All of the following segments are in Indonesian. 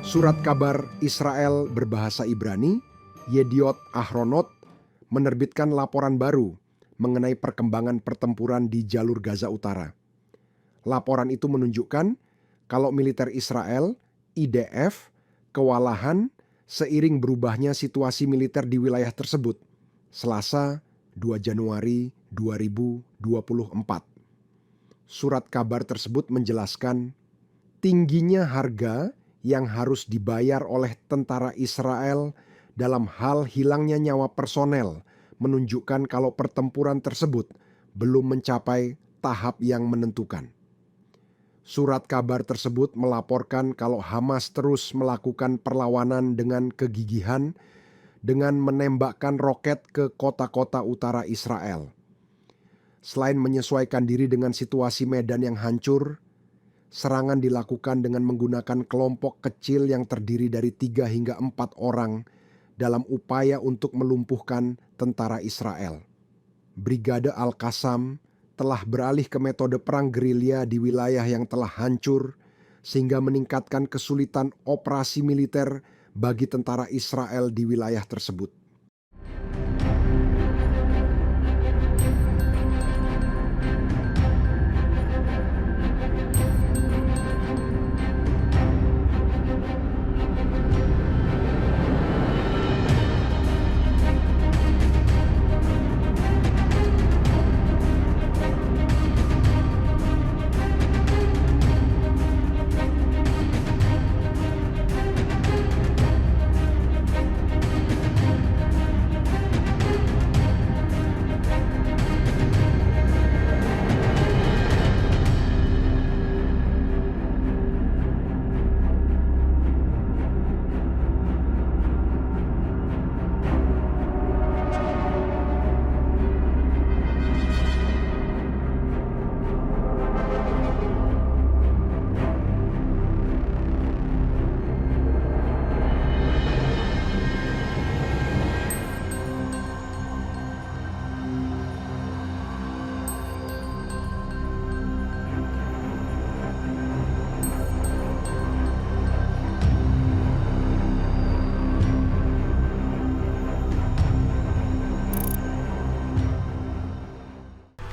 Surat kabar Israel berbahasa Ibrani, Yediot Ahronot, menerbitkan laporan baru mengenai perkembangan pertempuran di jalur Gaza Utara. Laporan itu menunjukkan kalau militer Israel, IDF, kewalahan seiring berubahnya situasi militer di wilayah tersebut. Selasa, 2 Januari 2024. Surat kabar tersebut menjelaskan tingginya harga yang harus dibayar oleh tentara Israel dalam hal hilangnya nyawa personel menunjukkan kalau pertempuran tersebut belum mencapai tahap yang menentukan. Surat kabar tersebut melaporkan kalau Hamas terus melakukan perlawanan dengan kegigihan dengan menembakkan roket ke kota-kota utara Israel. Selain menyesuaikan diri dengan situasi medan yang hancur, serangan dilakukan dengan menggunakan kelompok kecil yang terdiri dari 3 hingga 4 orang dalam upaya untuk melumpuhkan tentara Israel. Brigade Al-Qassam telah beralih ke metode perang gerilya di wilayah yang telah hancur sehingga meningkatkan kesulitan operasi militer bagi tentara Israel di wilayah tersebut.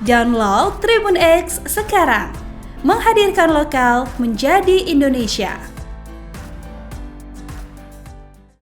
Download Tribun X sekarang, menghadirkan lokal menjadi Indonesia.